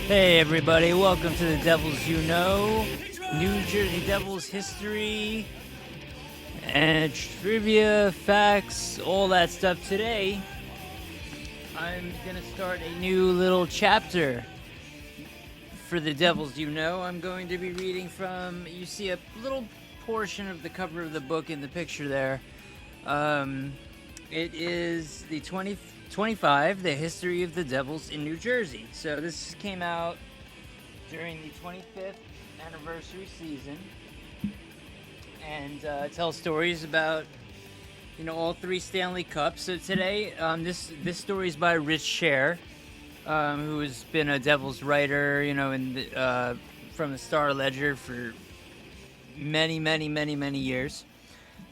Hey everybody, welcome to the Devils You Know, New Jersey Devils history, and trivia, facts, all that stuff. Today, I'm going to start a new little chapter for the Devils You Know. I'm going to be reading from, you see a little portion of the cover of the book in the picture there. It is the 25, the history of the Devils in New Jersey. So this came out during the 25th anniversary season, and tells stories about, all three Stanley Cups. So today, this story is by Rich Scher, who has been a Devils writer, from the Star-Ledger for many years.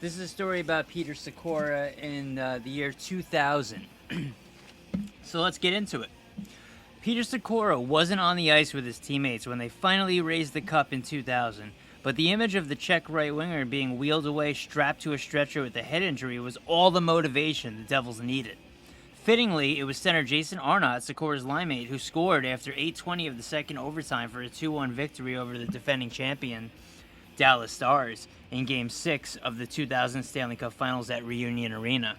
This is a story about Petr Sykora in the year 2000. So let's get into it. Petr Sykora wasn't on the ice with his teammates when they finally raised the cup in 2000, but the image of the Czech right winger being wheeled away strapped to a stretcher with a head injury was all the motivation the Devils needed. Fittingly, it was center Jason Arnott, Sykora's line mate, who scored after 8:20 of the second overtime for a 2-1 victory over the defending champion Dallas Stars in Game 6 of the 2000 Stanley Cup Finals at Reunion Arena,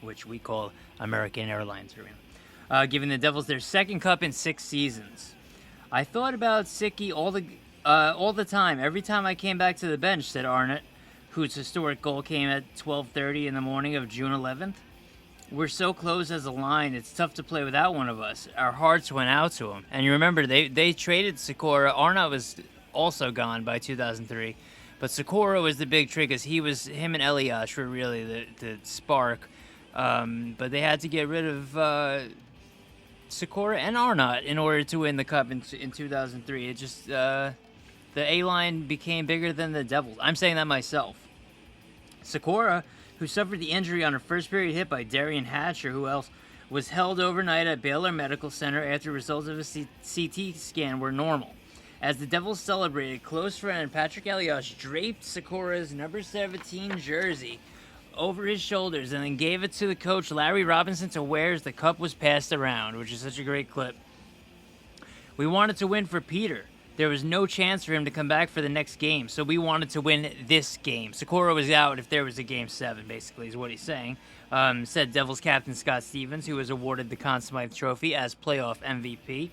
which we call American Airlines Arena, giving the Devils their second cup in 6 seasons. I thought about Sicky all the time. Every time I came back to the bench, said Arnott, whose historic goal came at 12:30 in the morning of June 11th. We're so close as a line, it's tough to play without one of us. Our hearts went out to him. And you remember, they traded Sykora. Arnott was also gone by 2003. But Sykora was the big trick, because him and Elias were really the spark. But they had to get rid of Sykora and Arnott in order to win the cup in 2003. It just, the A-line became bigger than the Devils. I'm saying that myself. Sykora, who suffered the injury on a first-period hit by DERIAN Hatcher, who else, was held overnight at Baylor Medical Center after results of a CT scan were normal. As the Devils celebrated, close friend Patrick Elias draped Sykora's number 17 jersey over his shoulders and then gave it to the coach Larry Robinson to wear as the cup was passed around, which is such a great clip. We wanted to win for Peter. There was no chance for him to come back for the next game, so we wanted to win this game. Sykora was out if there was a Game 7, basically, is what he's saying, said Devils captain Scott Stevens, who was awarded the Conn Smythe Trophy as playoff MVP.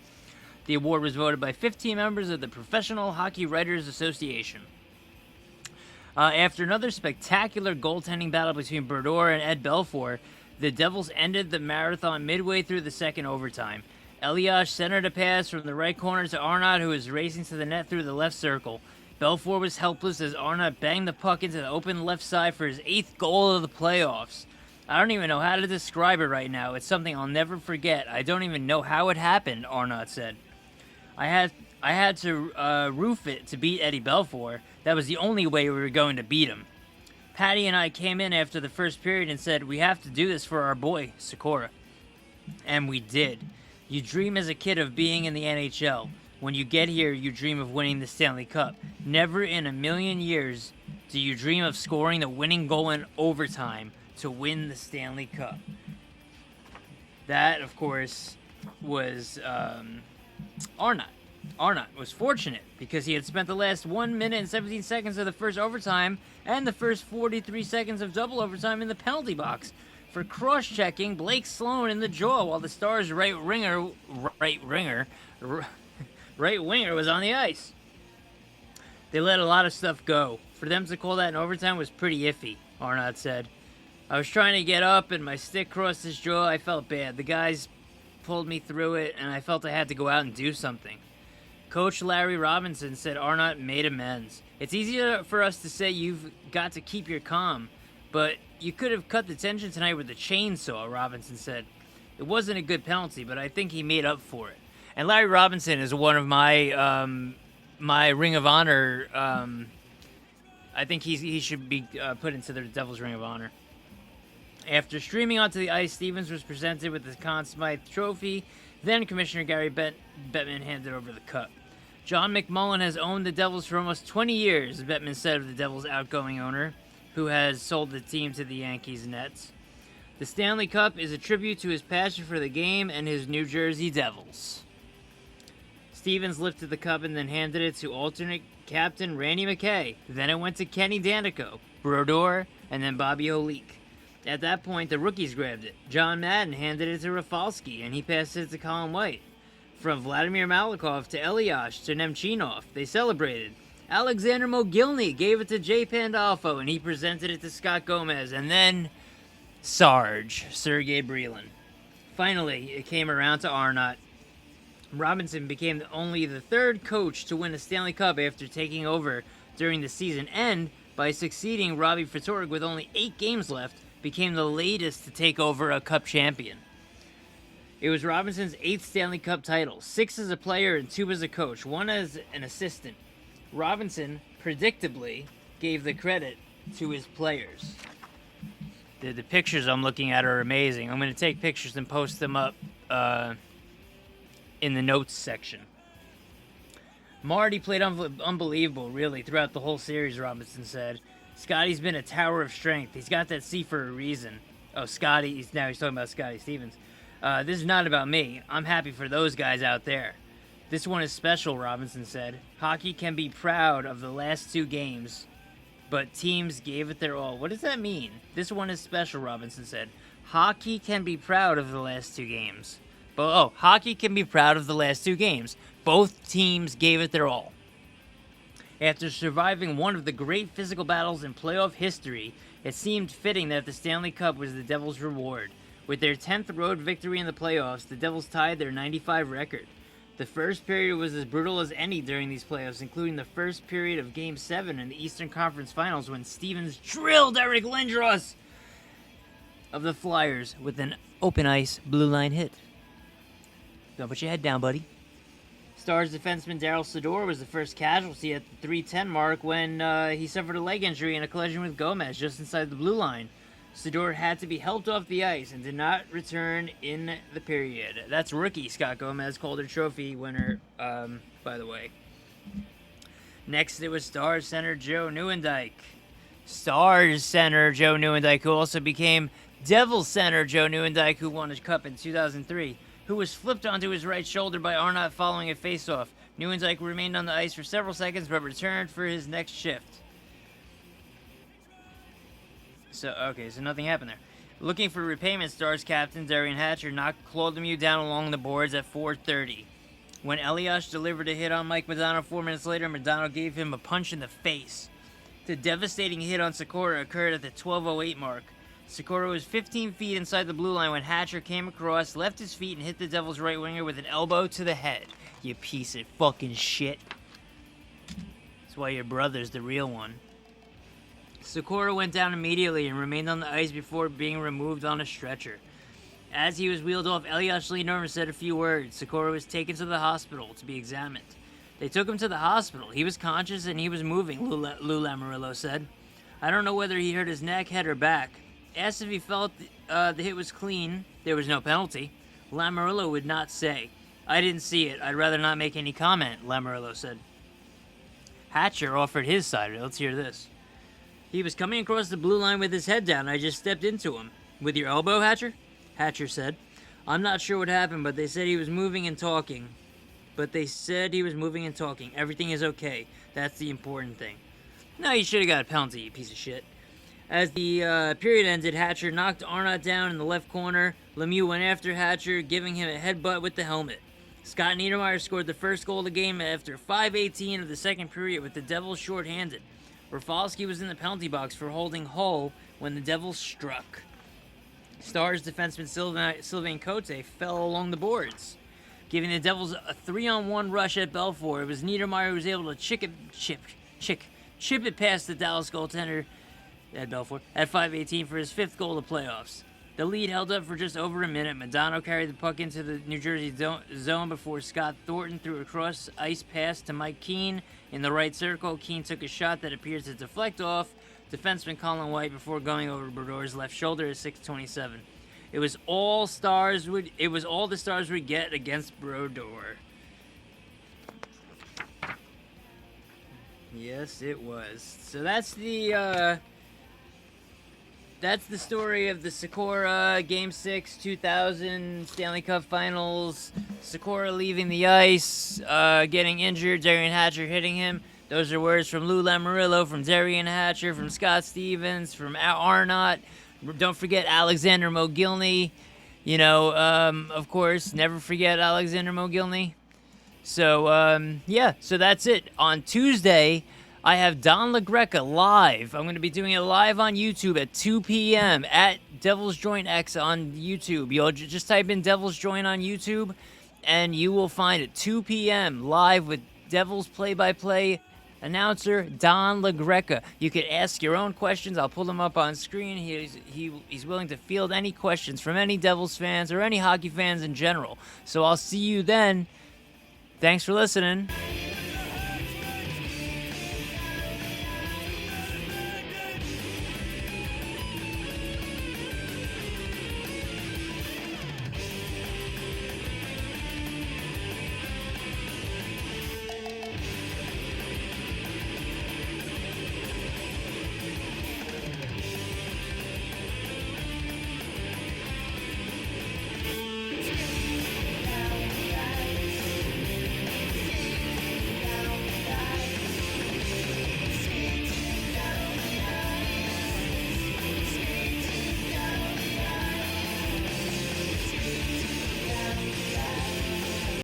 The award was voted by 15 members of the Professional Hockey Writers Association. After another spectacular goaltending battle between Brodeur and Ed Belfour, the Devils ended the marathon midway through the second overtime. Elias centered a pass from the right corner to Arnott, who was racing to the net through the left circle. Belfour was helpless as Arnott banged the puck into the open left side for his 8th goal of the playoffs. I don't even know how to describe it right now. It's something I'll never forget. I don't even know how it happened, Arnott said. I had to roof it to beat Eddie Belfour. That was the only way we were going to beat him. Patty and I came in after the first period and said, we have to do this for our boy, Sykora. And we did. You dream as a kid of being in the NHL. When you get here, you dream of winning the Stanley Cup. Never in a million years do you dream of scoring the winning goal in overtime to win the Stanley Cup. That, of course, was Arnott. Arnott was fortunate because he had spent the last 1 minute and 17 seconds of the first overtime and the first 43 seconds of double overtime in the penalty box for cross-checking Blake Sloan in the jaw while the Stars' right winger was on the ice. They let a lot of stuff go. For them to call that in overtime was pretty iffy, Arnott said. I was trying to get up and my stick crossed his jaw. I felt bad. The guys pulled me through it and I felt I had to go out and do something. Coach Larry Robinson said Arnott made amends. It's easier for us to say you've got to keep your calm, but you could have cut the tension tonight with a chainsaw, Robinson said. It wasn't a good penalty, but I think he made up for it. And Larry Robinson is one of my my Ring of Honor. I think he should be put into the Devils Ring of Honor. After streaming onto the ice, Stevens was presented with the Conn Smythe Trophy. Then Commissioner Gary Bettman handed over the cup. John McMullen has owned the Devils for almost 20 years, Bettman said of the Devils' outgoing owner, who has sold the team to the Yankees and Nets. The Stanley Cup is a tribute to his passion for the game and his New Jersey Devils. Stevens lifted the cup and then handed it to alternate captain Randy McKay. Then it went to Kenny Danico, Brodeur, and then Bobby Holik. At that point, the rookies grabbed it. John Madden handed it to Rafalski, and he passed it to Colin White. From Vladimir Malikov to Elias to Nemchinov, they celebrated. Alexander Mogilny gave it to Jay Pandolfo, and he presented it to Scott Gomez. And then Sarge, Sergei Brelin. Finally, it came around to Arnott. Robinson became only the third coach to win a Stanley Cup after taking over during the season, and by succeeding Robbie Ftorek with only 8 games left, became the latest to take over a Cup champion. It was Robinson's 8th Stanley Cup title, 6 as a player and 2 as a coach, 1 as an assistant. Robinson, predictably, gave the credit to his players. The pictures I'm looking at are amazing. I'm going to take pictures and post them up in the notes section. Marty played unbelievable, really, throughout the whole series, Robinson said. Scotty's been a tower of strength. He's got that C for a reason. Oh, Scotty. He's talking about Scotty Stevens. This is not about me. I'm happy for those guys out there. This one is special, Robinson said. Hockey can be proud of the last 2 games, but teams gave it their all. What does that mean? This one is special, Robinson said. Hockey can be proud of the last 2 games. Hockey can be proud of the last 2 games. Both teams gave it their all. After surviving one of the great physical battles in playoff history, it seemed fitting that the Stanley Cup was the Devils' reward. With their 10th road victory in the playoffs, the Devils tied their 95 record. The first period was as brutal as any during these playoffs, including the first period of Game 7 in the Eastern Conference Finals when Stevens drilled Eric Lindros of the Flyers with an open ice blue line hit. Don't put your head down, buddy. Stars defenseman Daryl Sador was the first casualty at the 3:10 mark when he suffered a leg injury in a collision with Gomez just inside the blue line. Sador had to be helped off the ice and did not return in the period. That's rookie Scott Gomez, Calder Trophy winner, by the way. Next, it was Stars center Joe Nieuwendyk. Stars center Joe Nieuwendyk, who also became Devils center Joe Nieuwendyk, who won a cup in 2003. Who was flipped onto his right shoulder by Arnott following a faceoff. Nieuwendyk remained on the ice for several seconds, but returned for his next shift. So nothing happened there. Looking for repayment, Stars captain Derian Hatcher knocked Claude Lemieux down along the boards at 4:30. When Elias delivered a hit on Mike Modano 4 minutes later, Modano gave him a punch in the face. The devastating hit on Sykora occurred at the 12:08 mark. Sykora was 15 feet inside the blue line when Hatcher came across, left his feet, and hit the Devils' right winger with an elbow to the head. You piece of fucking shit. That's why your brother's the real one. Sykora went down immediately and remained on the ice before being removed on a stretcher. As he was wheeled off, Elias leaned over and said a few words. Sykora was taken to the hospital to be examined. They took him to the hospital. He was conscious and he was moving, Lou Lamoriello said. I don't know whether he hurt his neck, head, or back. Asked if he felt the hit was clean, there was no penalty. Lamoriello would not say. I didn't see it. I'd rather not make any comment, Lamoriello said. Hatcher offered his side of it. Let's hear this. He was coming across the blue line with his head down. I just stepped into him. With your elbow, Hatcher? Hatcher said. I'm not sure what happened, but they said he was moving and talking. Everything is okay. That's the important thing. No, you should have got a penalty, you piece of shit. As the period ended, Hatcher knocked Arnott down in the left corner. Lemieux went after Hatcher, giving him a headbutt with the helmet. Scott Niedermayer scored the first goal of the game after 5:18 of the second period with the Devils shorthanded. Rafalski was in the penalty box for holding Hull when the Devils struck. Stars defenseman Sylvain Cote fell along the boards, giving the Devils a 3-on-1 rush at Belfort. It was Niedermayer who was able to chip it past the Dallas goaltender at Belfort at 5:18 for his 5th goal of the playoffs. The lead held up for just over a minute. Modano carried the puck into the New Jersey zone before Scott Thornton threw a cross-ice pass to Mike Keane in the right circle. Keane took a shot that appeared to deflect off defenseman Colin White before going over Brodeur's left shoulder at 6:27. It was all the Stars would get against Brodeur. Yes, it was. So that's the that's the story of the Sykora Game 6 2000 Stanley Cup Finals. Sykora leaving the ice, getting injured, Derian Hatcher hitting him. Those are words from Lou Lamoriello, from Derian Hatcher, from Scott Stevens, from Arnott. Don't forget Alexander Mogilny. You know, of course, never forget Alexander Mogilny. So, yeah, so that's it. On Tuesday, I have Don LaGreca live. I'm going to be doing it live on YouTube at 2 p.m. at Devil's Joint X on YouTube. You'll just type in Devil's Joint on YouTube, and you will find it 2 p.m. live with Devil's play-by-play announcer Don LaGreca. You can ask your own questions. I'll pull them up on screen. He's willing to field any questions from any Devils fans or any hockey fans in general. So I'll see you then. Thanks for listening.